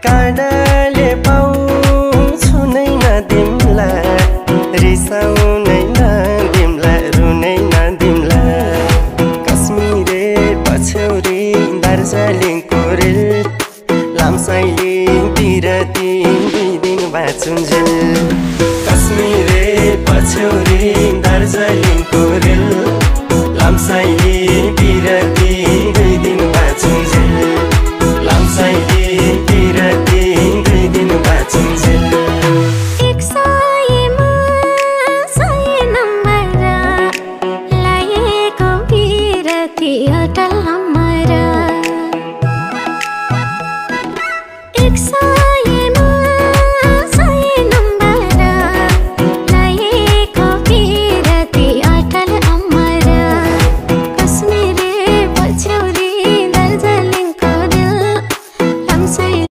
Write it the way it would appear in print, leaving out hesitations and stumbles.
काँडाले पाउँछु नै नदिमलाई रिसाउनै नदिमला रुनै नदिमला कश्मीरे पछ्यौरी दार्जिलिङको रेल लामसाइले बिरती 2 दिन बाँचुन्जेल कश्मीरे पछ्यौरी दार्जिलिङको रेल लामसाइले बिरती 2 दिन बाँचुन्जेल लामसाइले बिरती 2 दिन बाँचुन्जेल एक सयमा 100 नम्बर लाएको बिरती अटल नम्बर एक सय